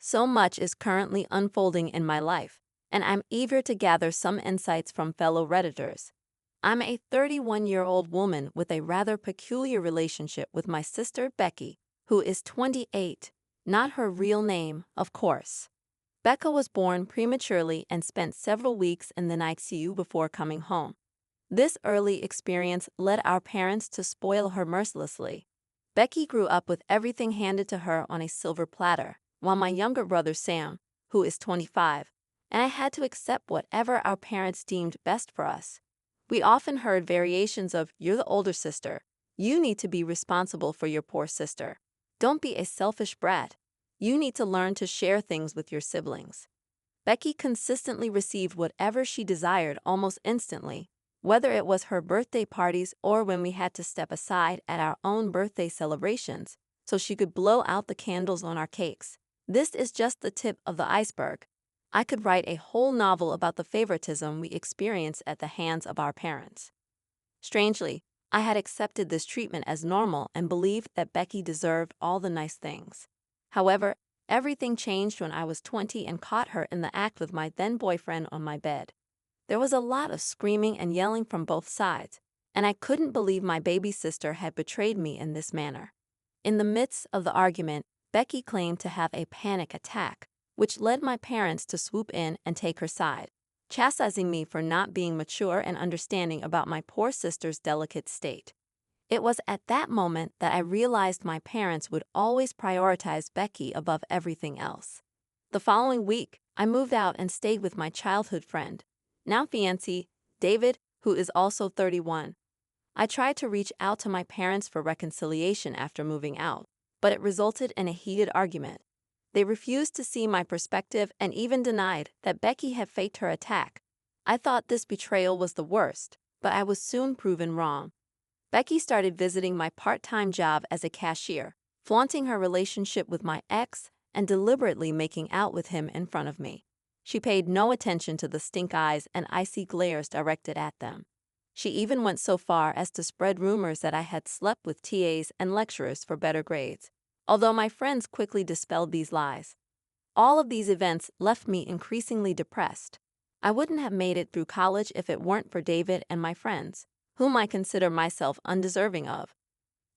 So much is currently unfolding in my life, and I'm eager to gather some insights from fellow Redditors. I'm a 31-year-old woman with a rather peculiar relationship with my sister Becky, who is 28, not her real name, of course. Becca was born prematurely and spent several weeks in the ICU before coming home. This early experience led our parents to spoil her mercilessly. Becky grew up with everything handed to her on a silver platter, while my younger brother Sam, who is 25, and I had to accept whatever our parents deemed best for us. We often heard variations of, "You're the older sister. You need to be responsible for your poor sister. Don't be a selfish brat. You need to learn to share things with your siblings." Becky consistently received whatever she desired almost instantly, whether it was her birthday parties or when we had to step aside at our own birthday celebrations so she could blow out the candles on our cakes. This is just the tip of the iceberg. I could write a whole novel about the favoritism we experience at the hands of our parents. Strangely, I had accepted this treatment as normal and believed that Becky deserved all the nice things. However, everything changed when I was 20 and caught her in the act with my then-boyfriend on my bed. There was a lot of screaming and yelling from both sides, and I couldn't believe my baby sister had betrayed me in this manner. In the midst of the argument, Becky claimed to have a panic attack, which led my parents to swoop in and take her side, chastising me for not being mature and understanding about my poor sister's delicate state. It was at that moment that I realized my parents would always prioritize Becky above everything else. The following week, I moved out and stayed with my childhood friend, now fiancé, David, who is also 31. I tried to reach out to my parents for reconciliation after moving out, but it resulted in a heated argument. They refused to see my perspective and even denied that Becky had faked her attack. I thought this betrayal was the worst, but I was soon proven wrong. Becky started visiting my part-time job as a cashier, flaunting her relationship with my ex and deliberately making out with him in front of me. She paid no attention to the stink eyes and icy glares directed at them. She even went so far as to spread rumors that I had slept with TAs and lecturers for better grades, although my friends quickly dispelled these lies. All of these events left me increasingly depressed. I wouldn't have made it through college if it weren't for David and my friends, whom I consider myself undeserving of.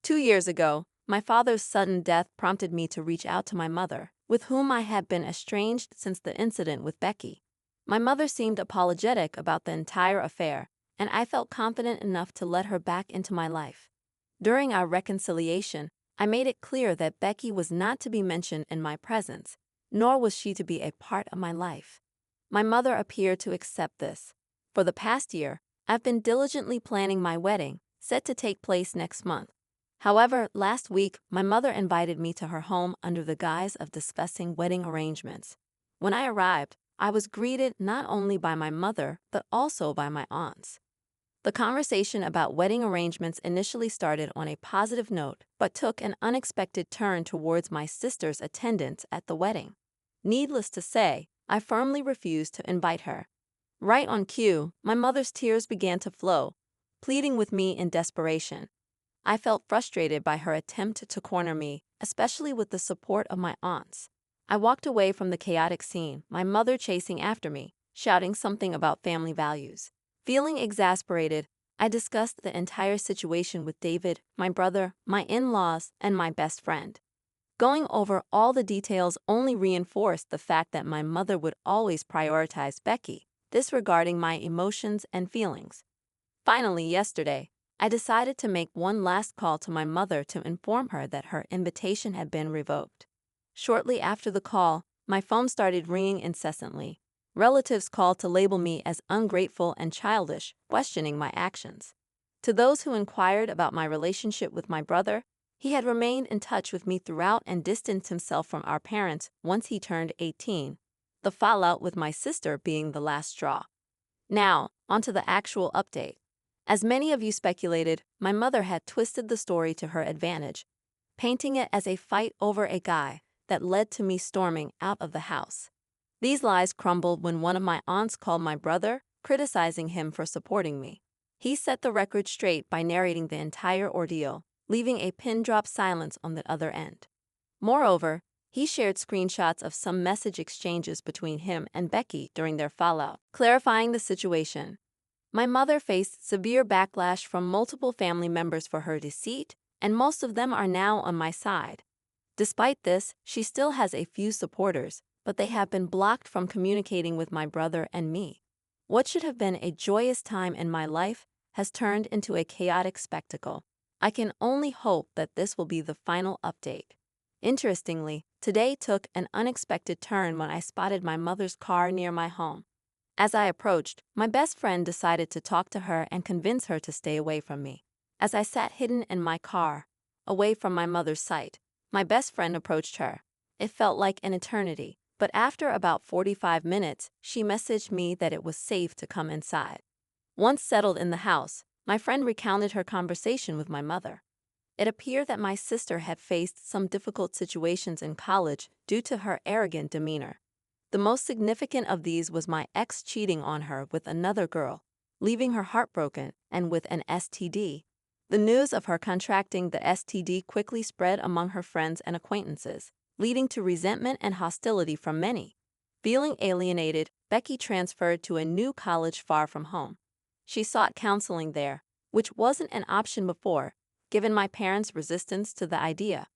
2 years ago, my father's sudden death prompted me to reach out to my mother, with whom I had been estranged since the incident with Becky. My mother seemed apologetic about the entire affair, and I felt confident enough to let her back into my life. During our reconciliation, I made it clear that Becky was not to be mentioned in my presence, nor was she to be a part of my life. My mother appeared to accept this. For the past year, I've been diligently planning my wedding, set to take place next month. However, last week, my mother invited me to her home under the guise of discussing wedding arrangements. When I arrived, I was greeted not only by my mother, but also by my aunts. The conversation about wedding arrangements initially started on a positive note, but took an unexpected turn towards my sister's attendance at the wedding. Needless to say, I firmly refused to invite her. Right on cue, my mother's tears began to flow, pleading with me in desperation. I felt frustrated by her attempt to corner me, especially with the support of my aunts. I walked away from the chaotic scene, my mother chasing after me, shouting something about family values. Feeling exasperated, I discussed the entire situation with David, my brother, my in-laws, and my best friend. Going over all the details only reinforced the fact that my mother would always prioritize Becky, disregarding my emotions and feelings. Finally, yesterday, I decided to make one last call to my mother to inform her that her invitation had been revoked. Shortly after the call, my phone started ringing incessantly. Relatives called to label me as ungrateful and childish, questioning my actions. To those who inquired about my relationship with my brother, he had remained in touch with me throughout and distanced himself from our parents once he turned 18, the fallout with my sister being the last straw. Now, onto the actual update. As many of you speculated, my mother had twisted the story to her advantage, painting it as a fight over a guy that led to me storming out of the house. These lies crumbled when one of my aunts called my brother, criticizing him for supporting me. He set the record straight by narrating the entire ordeal, leaving a pin-drop silence on the other end. Moreover, He shared screenshots of some message exchanges between him and Becky during their fallout, clarifying the situation. My mother faced severe backlash from multiple family members for her deceit, and most of them are now on my side. Despite this, she still has a few supporters, but they have been blocked from communicating with my brother and me. What should have been a joyous time in my life has turned into a chaotic spectacle. I can only hope that this will be the final update. Interestingly, today took an unexpected turn when I spotted my mother's car near my home. As I approached, my best friend decided to talk to her and convince her to stay away from me. As I sat hidden in my car, away from my mother's sight, my best friend approached her. It felt like an eternity, but after about 45 minutes, she messaged me that it was safe to come inside. Once settled in the house, my friend recounted her conversation with my mother. It appeared that my sister had faced some difficult situations in college due to her arrogant demeanor. The most significant of these was my ex cheating on her with another girl, leaving her heartbroken and with an STD. The news of her contracting the STD quickly spread among her friends and acquaintances, leading to resentment and hostility from many. Feeling alienated, Becky transferred to a new college far from home. She sought counseling there, which wasn't an option before, given my parents' resistance to the idea.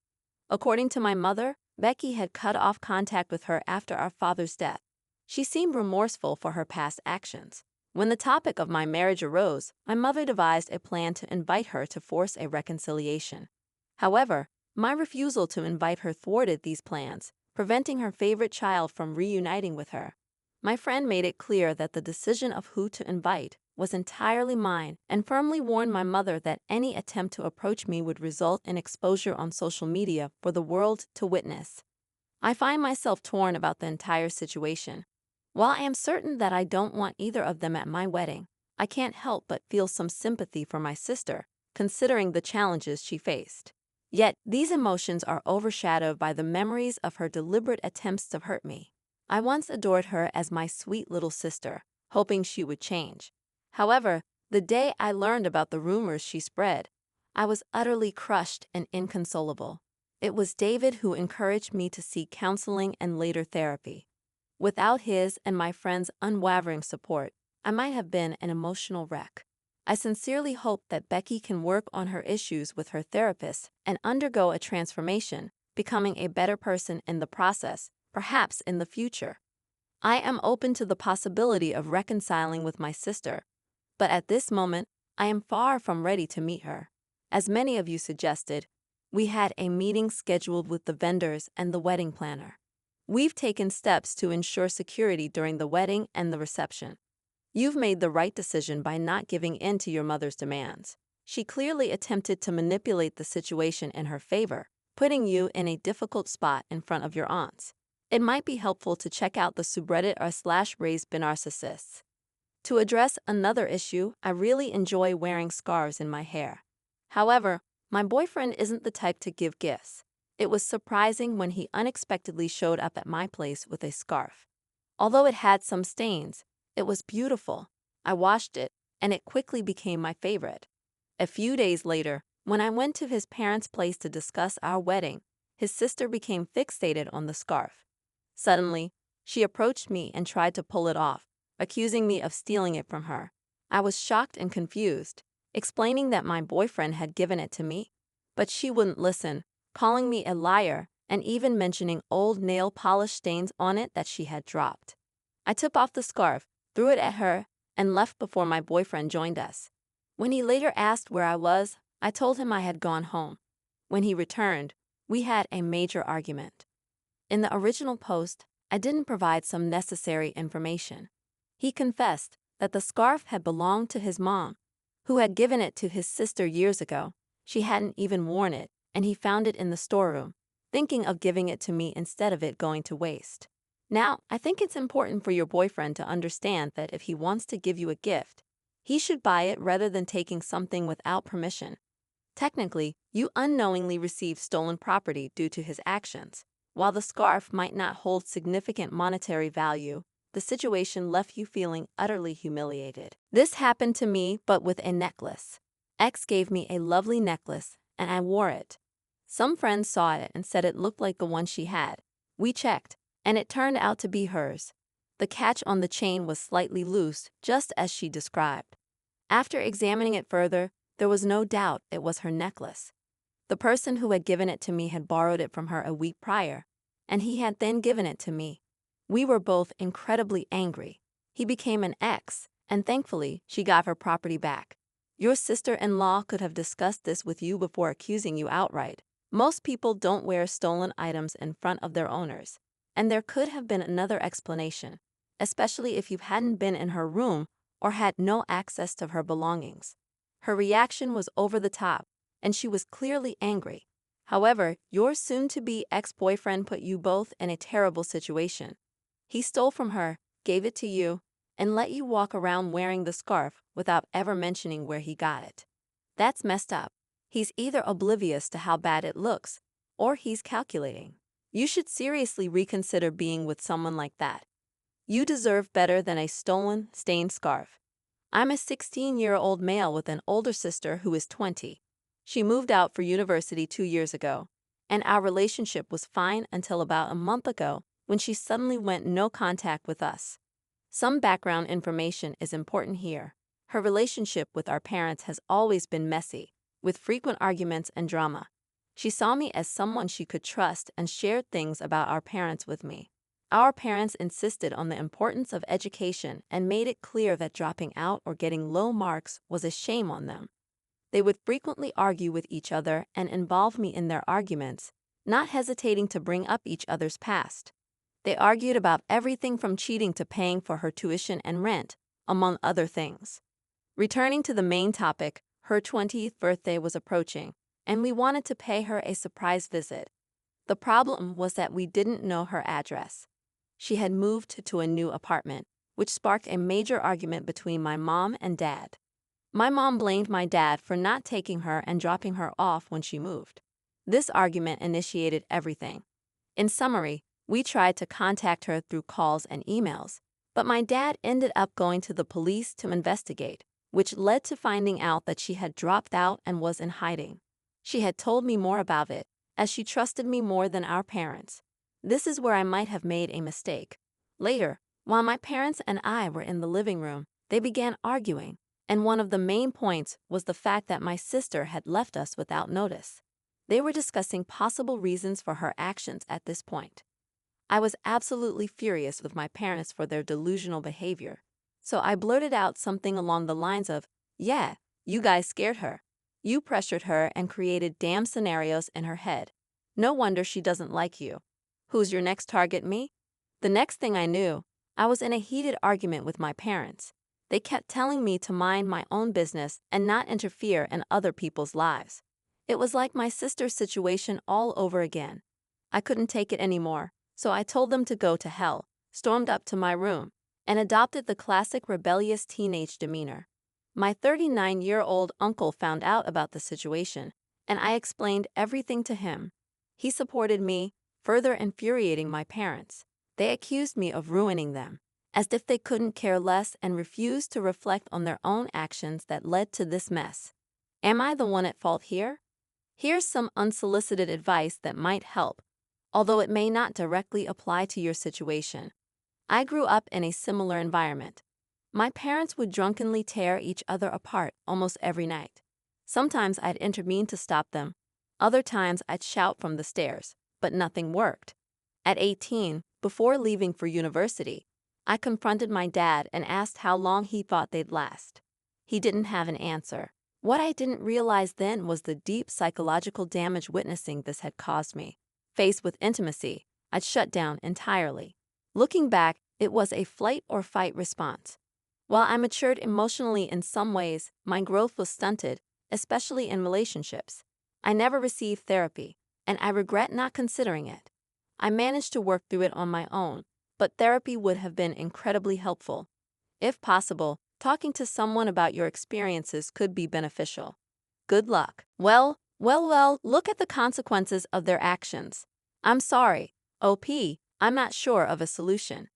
According to my mother, Becky had cut off contact with her after our father's death. She seemed remorseful for her past actions. When the topic of my marriage arose, my mother devised a plan to invite her to force a reconciliation. However, my refusal to invite her thwarted these plans, preventing her favorite child from reuniting with her. My friend made it clear that the decision of who to invite was entirely mine and firmly warned my mother that any attempt to approach me would result in exposure on social media for the world to witness. I find myself torn about the entire situation. While I am certain that I don't want either of them at my wedding, I can't help but feel some sympathy for my sister, considering the challenges she faced. Yet, these emotions are overshadowed by the memories of her deliberate attempts to hurt me. I once adored her as my sweet little sister, hoping she would change. However, the day I learned about the rumors she spread, I was utterly crushed and inconsolable. It was David who encouraged me to seek counseling and later therapy. Without his and my friends' unwavering support, I might have been an emotional wreck. I sincerely hope that Becky can work on her issues with her therapist and undergo a transformation, becoming a better person in the process, perhaps in the future. I am open to the possibility of reconciling with my sister, but at this moment, I am far from ready to meet her. As many of you suggested, we had a meeting scheduled with the vendors and the wedding planner. We've taken steps to ensure security during the wedding and the reception. You've made the right decision by not giving in to your mother's demands. She clearly attempted to manipulate the situation in her favor, putting you in a difficult spot in front of your aunts. It might be helpful to check out the subreddit r/raised narcissists. To address another issue, I really enjoy wearing scarves in my hair. However, my boyfriend isn't the type to give gifts. It was surprising when he unexpectedly showed up at my place with a scarf. Although it had some stains, it was beautiful. I washed it, and it quickly became my favorite. A few days later, when I went to his parents' place to discuss our wedding, his sister became fixated on the scarf. Suddenly, she approached me and tried to pull it off, accusing me of stealing it from her. I was shocked and confused, explaining that my boyfriend had given it to me, but she wouldn't listen, calling me a liar and even mentioning old nail polish stains on it that she had dropped. I took off the scarf, threw it at her, and left before my boyfriend joined us. When he later asked where I was, I told him I had gone home. When he returned, we had a major argument. In the original post, I didn't provide some necessary information. He confessed that the scarf had belonged to his mom, who had given it to his sister years ago. She hadn't even worn it, and he found it in the storeroom, thinking of giving it to me instead of it going to waste. Now, I think it's important for your boyfriend to understand that if he wants to give you a gift, he should buy it rather than taking something without permission. Technically, you unknowingly received stolen property due to his actions. While the scarf might not hold significant monetary value, the situation left you feeling utterly humiliated. This happened to me, but with a necklace. X gave me a lovely necklace, and I wore it. Some friends saw it and said it looked like the one she had, We checked, and it turned out to be hers. The catch on the chain was slightly loose, just as she described. After examining it further, there was no doubt it was her necklace. The person who had given it to me had borrowed it from her a week prior, and he had then given it to me. We were both incredibly angry. He became an ex, and thankfully, she got her property back. Your sister-in-law could have discussed this with you before accusing you outright. Most people don't wear stolen items in front of their owners, and there could have been another explanation, especially if you hadn't been in her room or had no access to her belongings. Her reaction was over the top, and she was clearly angry. However, your soon-to-be ex-boyfriend put you both in a terrible situation. He stole from her, gave it to you, and let you walk around wearing the scarf without ever mentioning where he got it. That's messed up. He's either oblivious to how bad it looks, or he's calculating. You should seriously reconsider being with someone like that. You deserve better than a stolen, stained scarf. I'm a 16-year-old male with an older sister who is 20. She moved out for university 2 years ago, and our relationship was fine until about a month ago when she suddenly went no contact with us. Some background information is important here. Her relationship with our parents has always been messy, with frequent arguments and drama. She saw me as someone she could trust and shared things about our parents with me. Our parents insisted on the importance of education and made it clear that dropping out or getting low marks was a shame on them. They would frequently argue with each other and involve me in their arguments, not hesitating to bring up each other's past. They argued about everything from cheating to paying for her tuition and rent, among other things. Returning to the main topic, her 20th birthday was approaching, and we wanted to pay her a surprise visit. The problem was that we didn't know her address. She had moved to a new apartment, which sparked a major argument between my mom and dad. My mom blamed my dad for not taking her and dropping her off when she moved. This argument initiated everything. In summary, we tried to contact her through calls and emails, but my dad ended up going to the police to investigate, which led to finding out that she had dropped out and was in hiding. She had told me more about it, as she trusted me more than our parents. This is where I might have made a mistake. Later, while my parents and I were in the living room, they began arguing, and one of the main points was the fact that my sister had left us without notice. They were discussing possible reasons for her actions at this point. I was absolutely furious with my parents for their delusional behavior, so I blurted out something along the lines of, "Yeah, you guys scared her. You pressured her and created damn scenarios in her head. No wonder she doesn't like you. Who's your next target, me?" The next thing I knew, I was in a heated argument with my parents. They kept telling me to mind my own business and not interfere in other people's lives. It was like my sister's situation all over again. I couldn't take it anymore, so I told them to go to hell, stormed up to my room, and adopted the classic rebellious teenage demeanor. My 39-year-old uncle found out about the situation, and I explained everything to him. He supported me, further infuriating my parents. They accused me of ruining them, as if they couldn't care less, and refused to reflect on their own actions that led to this mess. Am I the one at fault here? Here's some unsolicited advice that might help, although it may not directly apply to your situation. I grew up in a similar environment. My parents would drunkenly tear each other apart almost every night. Sometimes I'd intervene to stop them. Other times I'd shout from the stairs, but nothing worked. At 18, before leaving for university, I confronted my dad and asked how long he thought they'd last. He didn't have an answer. What I didn't realize then was the deep psychological damage witnessing this had caused me. Faced with intimacy, I'd shut down entirely. Looking back, it was a flight or fight response. While I matured emotionally in some ways, my growth was stunted, especially in relationships. I never received therapy, and I regret not considering it. I managed to work through it on my own, but therapy would have been incredibly helpful. If possible, talking to someone about your experiences could be beneficial. Good luck. Well, look at the consequences of their actions. I'm sorry, OP, I'm not sure of a solution.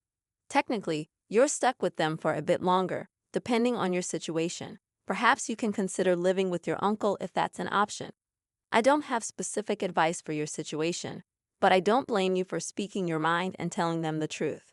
Technically, you're stuck with them for a bit longer, depending on your situation. Perhaps you can consider living with your uncle if that's an option. I don't have specific advice for your situation, but I don't blame you for speaking your mind and telling them the truth.